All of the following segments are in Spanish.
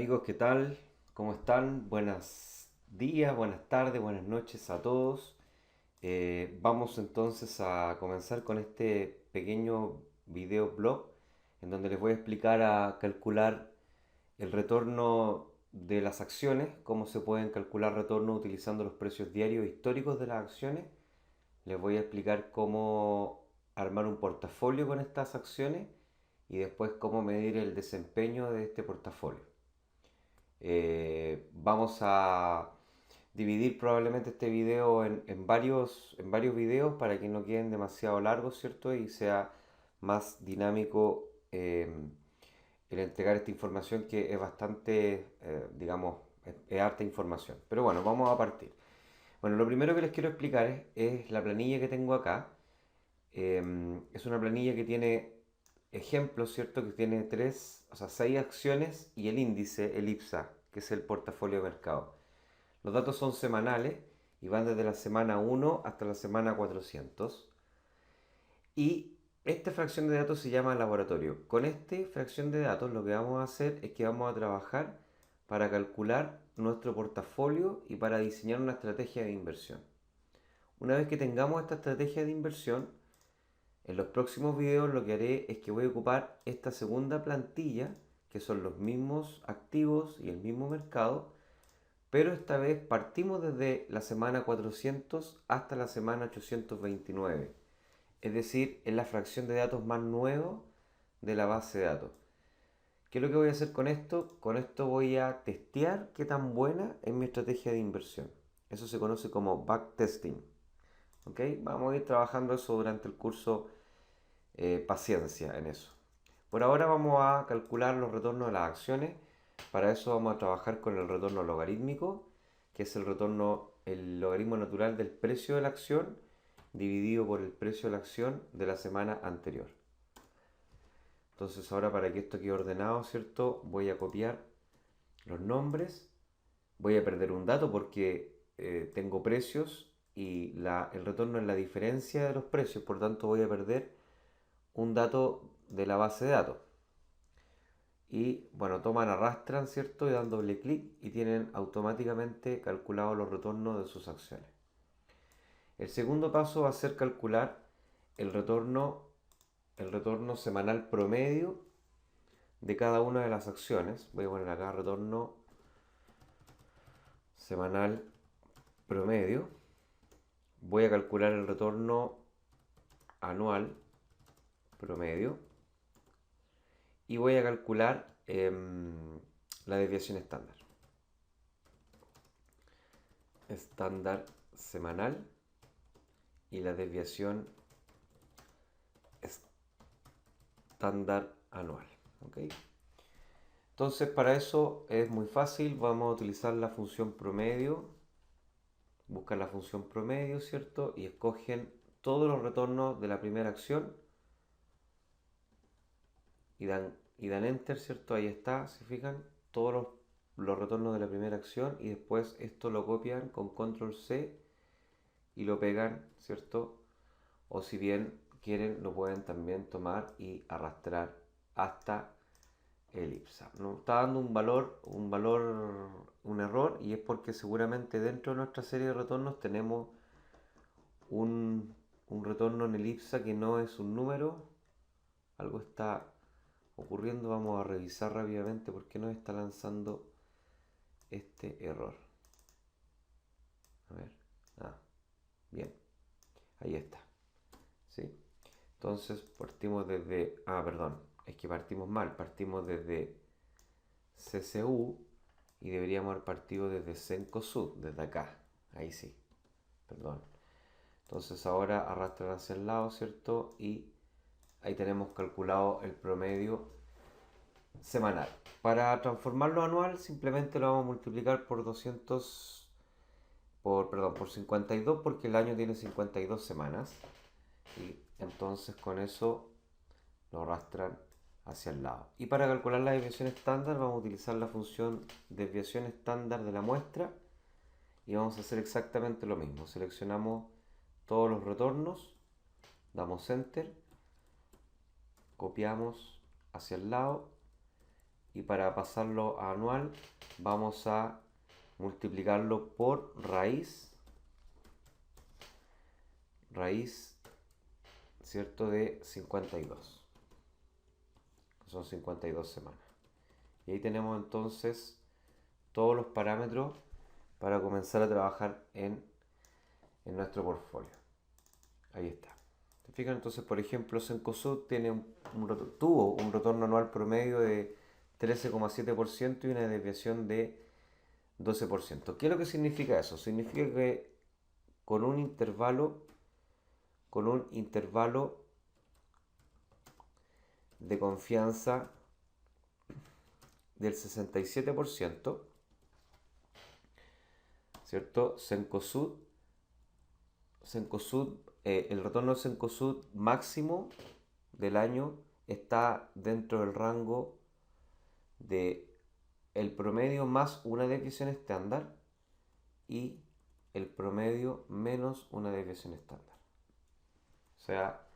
amigos, ¿qué tal? ¿Cómo están? Buenos días, buenas tardes, buenas noches a todos. Vamos entonces a comenzar con este pequeño video blog en donde les voy a explicar a calcular el retorno de las acciones, cómo se pueden calcular retornos utilizando los precios diarios históricos de las acciones. Les voy a explicar cómo armar un portafolio con estas acciones y después cómo medir el desempeño de este portafolio. Vamos a dividir probablemente este video en varios videos para que no queden demasiado largos, ¿cierto? Y sea más dinámico el entregar esta información que es bastante, digamos, es harta información. Pero bueno, vamos a partir. Bueno, lo primero que les quiero explicar es la planilla que tengo acá. Es una planilla que tiene ejemplos, ¿cierto? Que tiene seis acciones y el índice, el IPSA, que es el portafolio de mercado. Los datos son semanales y van desde la semana 1 hasta la semana 400. Y esta fracción de datos se llama laboratorio. Con esta fracción de datos lo que vamos a hacer es que vamos a trabajar para calcular nuestro portafolio y para diseñar una estrategia de inversión. Una vez que tengamos esta estrategia de inversión, en los próximos videos lo que haré es que voy a ocupar esta segunda plantilla, que son los mismos activos y el mismo mercado, pero esta vez partimos desde la semana 400 hasta la semana 829. Es decir, es la fracción de datos más nueva de la base de datos. ¿Qué es lo que voy a hacer con esto? Con esto voy a testear qué tan buena es mi estrategia de inversión. Eso se conoce como backtesting. ¿Ok? Vamos a ir trabajando eso durante el curso, paciencia en eso. Por ahora vamos a calcular los retornos de las acciones. Para eso vamos a trabajar con el retorno logarítmico, que es el logaritmo natural del precio de la acción dividido por el precio de la acción de la semana anterior. Entonces ahora, para que esto quede ordenado, ¿cierto? Voy a copiar los nombres. Voy a perder un dato porque tengo precios y el retorno es la diferencia de los precios, por tanto voy a perder un dato de la base de datos. Y bueno, toman, arrastran, ¿cierto? Y dan doble clic y tienen automáticamente calculados los retornos de sus acciones. El segundo paso va a ser calcular el retorno, el retorno semanal promedio de cada una de las acciones. Voy a poner acá retorno semanal promedio. Voy a calcular el retorno anual promedio. Y voy a calcular la desviación estándar. Estándar semanal y la desviación estándar anual. ¿Ok? Entonces, para eso es muy fácil. Vamos a utilizar la función promedio. Buscan la función promedio, ¿cierto? Y escogen todos los retornos de la primera acción y dan enter, ¿cierto? Ahí está, se fijan, todos los retornos de la primera acción, y después esto lo copian con control C y lo pegan, ¿cierto? O si bien quieren, lo pueden también tomar y arrastrar hasta el IPSA. Nos está dando un error, y es porque seguramente dentro de nuestra serie de retornos tenemos un, un retorno en el IPSA que no es un número. Algo está ocurriendo. Vamos a revisar rápidamente por qué nos está lanzando este error. A ver. Bien. Ahí está. ¿Sí? Entonces partimos desde... perdón. Es que partimos mal. Partimos desde CCU y deberíamos haber partido desde Cencosud, desde acá. Ahí sí. Perdón. Entonces ahora arrastran hacia el lado, ¿cierto? Y ahí tenemos calculado el promedio semanal. Para transformarlo a anual, simplemente lo vamos a multiplicar por 200, por 52, porque el año tiene 52 semanas. Y entonces con eso lo arrastran hacia el lado. Y para calcular la desviación estándar vamos a utilizar la función desviación estándar de la muestra y vamos a hacer exactamente lo mismo. Seleccionamos todos los retornos, damos enter, copiamos hacia el lado y para pasarlo a anual vamos a multiplicarlo por raíz, ¿cierto? De 52, que son 52 semanas. Y ahí tenemos entonces todos los parámetros para comenzar a trabajar en nuestro portfolio. Ahí está. ¿Se fijan? Entonces, por ejemplo, Cencosud tuvo un retorno anual promedio de 13,7% y una desviación de 12%. ¿Qué es lo que significa eso? Significa que con un intervalo de confianza del 67%, ¿cierto? Cencosud, el retorno de Cencosud máximo del año está dentro del rango de el promedio más una desviación estándar y el promedio menos una desviación estándar. O sea,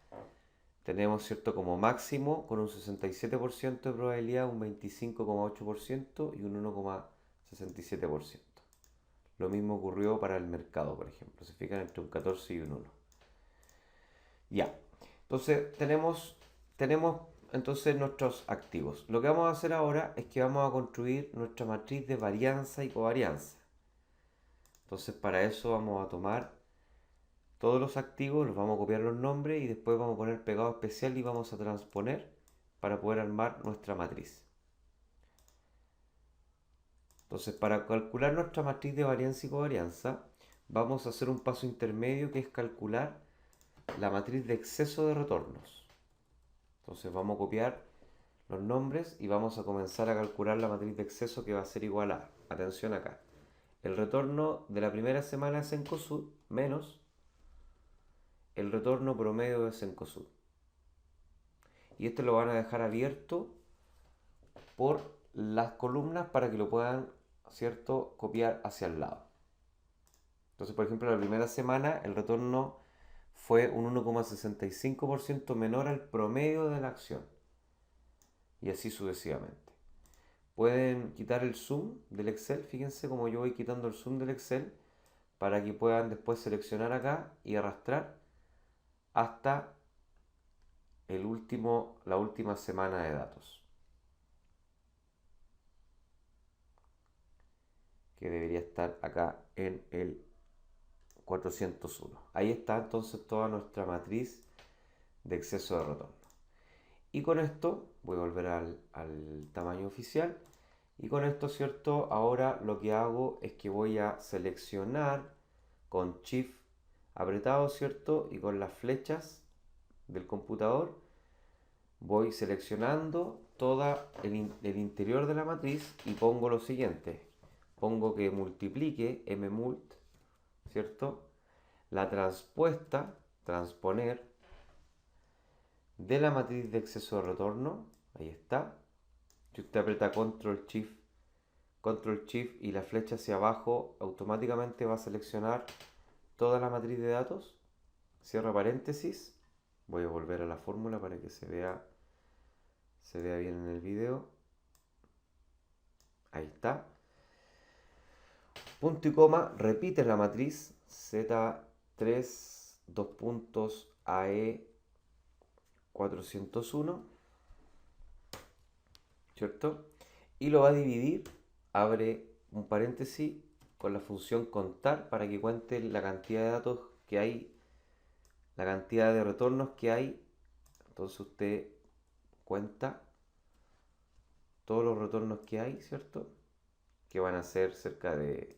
tenemos, ¿cierto?, como máximo con un 67% de probabilidad, un 25,8% y un 1,67%. Lo mismo ocurrió para el mercado, por ejemplo. Se fijan entre un 14 y un 1. Ya. Entonces, tenemos entonces nuestros activos. Lo que vamos a hacer ahora es que vamos a construir nuestra matriz de varianza y covarianza. Entonces, para eso vamos a tomar todos los activos, los vamos a copiar los nombres y después vamos a poner pegado especial y vamos a transponer para poder armar nuestra matriz. Entonces, para calcular nuestra matriz de varianza y covarianza, vamos a hacer un paso intermedio que es calcular la matriz de exceso de retornos. Entonces, vamos a copiar los nombres y vamos a comenzar a calcular la matriz de exceso, que va a ser igual a, atención acá, el retorno de la primera semana de Cencosud menos el retorno promedio de Cencosud. Y esto lo van a dejar abierto por las columnas para que lo puedan, ¿cierto?, copiar hacia el lado. Entonces, por ejemplo, la primera semana el retorno fue un 1,65% menor al promedio de la acción. Y así sucesivamente. Pueden quitar el zoom del Excel. Fíjense cómo yo voy quitando el zoom del Excel para que puedan después seleccionar acá y arrastrar hasta la última semana de datos, que debería estar acá en el 401. Ahí está entonces toda nuestra matriz de exceso de retorno. Y con esto voy a volver al tamaño oficial. Y con esto, ¿cierto? Ahora lo que hago es que voy a seleccionar con Shift apretado, ¿cierto? Y con las flechas del computador voy seleccionando todo el interior de la matriz y pongo lo siguiente. Pongo que multiplique mmult, ¿cierto?, la transponer de la matriz de exceso de retorno. Ahí está. Si usted aprieta Control Shift y la flecha hacia abajo, automáticamente va a seleccionar toda la matriz de datos. Cierra paréntesis. Voy a volver a la fórmula para que se vea bien en el video. Ahí está. Punto y coma, repite la matriz Z3, 2 puntos, AE 401, ¿cierto? Y lo va a dividir, abre un paréntesis con la función contar para que cuente la cantidad de datos que hay, la cantidad de retornos que hay. Entonces usted cuenta todos los retornos que hay, ¿cierto?, que van a ser cerca de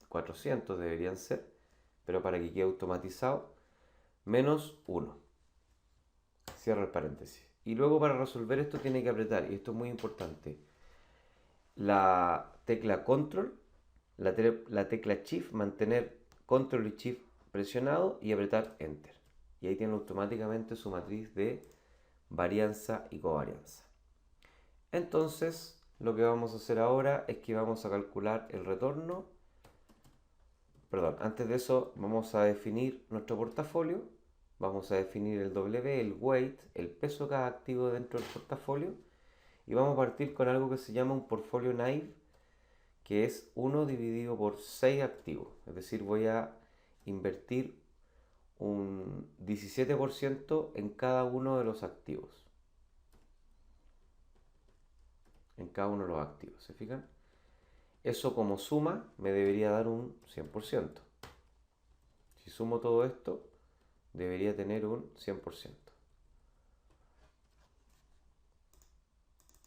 400 deberían ser, pero para que quede automatizado, menos 1. Cierra el paréntesis. Y luego, para resolver esto, tiene que apretar, y esto es muy importante, la tecla Control, la tecla Shift, mantener Control y Shift presionado y apretar Enter. Y ahí tiene automáticamente su matriz de varianza y covarianza. Entonces, lo que vamos a hacer ahora es que vamos a calcular el retorno. Perdón, antes de eso vamos a definir nuestro portafolio. Vamos a definir el W, el weight, el peso de cada activo dentro del portafolio. Y Y vamos a partir con algo que se llama un portfolio naive, que es 1 dividido por 6 activos. Es decir, voy a invertir un 17% en cada uno de los activos. En cada uno de los activos, ¿se fijan? Eso como suma me debería dar un 100%. Si sumo todo esto, debería tener un 100%.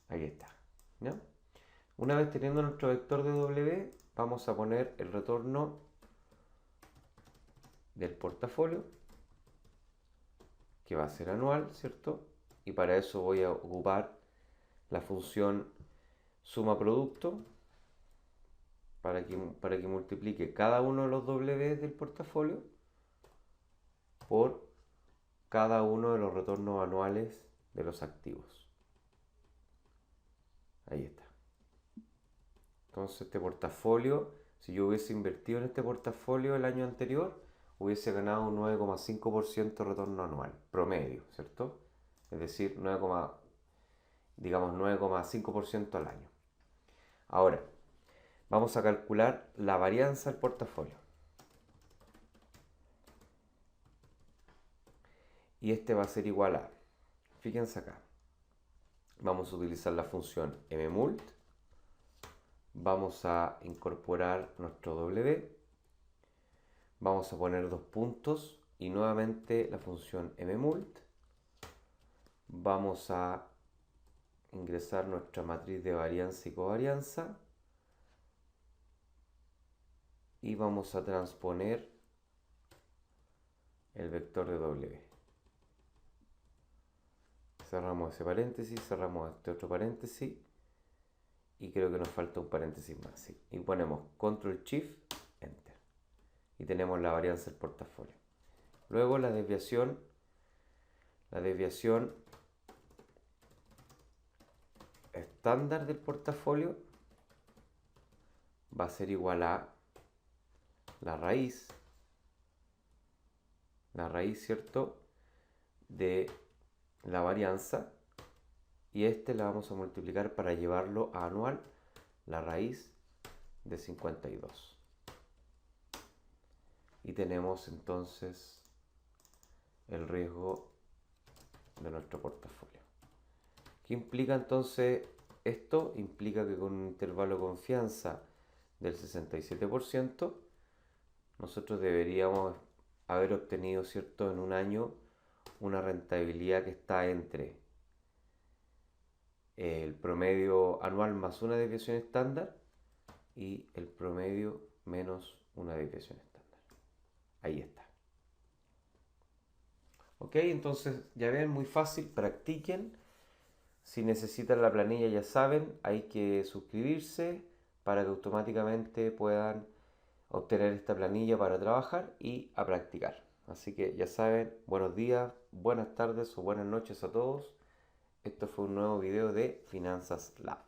Ahí está, ¿ya? Una vez teniendo nuestro vector de W, vamos a poner el retorno del portafolio, que va a ser anual, ¿cierto? Y para eso voy a ocupar la función suma producto para que multiplique cada uno de los W del portafolio por cada uno de los retornos anuales de los activos. Ahí está. Entonces este portafolio, si yo hubiese invertido en este portafolio el año anterior, hubiese ganado un 9,5% de retorno anual, promedio, ¿cierto? Es decir, 9,5% al año. Ahora, vamos a calcular la varianza del portafolio. Y este va a ser igual a, fíjense acá, vamos a utilizar la función mmult, vamos a incorporar nuestro W, vamos a poner dos puntos y nuevamente la función mmult, vamos a ingresar nuestra matriz de varianza y covarianza y vamos a transponer el vector de W. Cerramos ese paréntesis, cerramos este otro paréntesis y creo que nos falta un paréntesis más. ¿Sí? Y ponemos Control Shift Enter y tenemos la varianza del portafolio. Luego la desviación estándar del portafolio va a ser igual a la raíz, ¿cierto?, de la varianza, y la vamos a multiplicar para llevarlo a anual, la raíz de 52. Y tenemos entonces el riesgo de nuestro portafolio. ¿Qué implica entonces esto? Implica que con un intervalo de confianza del 67%, nosotros deberíamos haber obtenido, ¿cierto?, en un año una rentabilidad que está entre el promedio anual más una desviación estándar y el promedio menos una desviación estándar. Ahí está. Ok, entonces ya ven, muy fácil, practiquen. Si necesitan la planilla, ya saben, hay que suscribirse para que automáticamente puedan obtener esta planilla para trabajar y a practicar. Así que ya saben, buenos días, buenas tardes o buenas noches a todos. Esto fue un nuevo video de Finanzas Lab.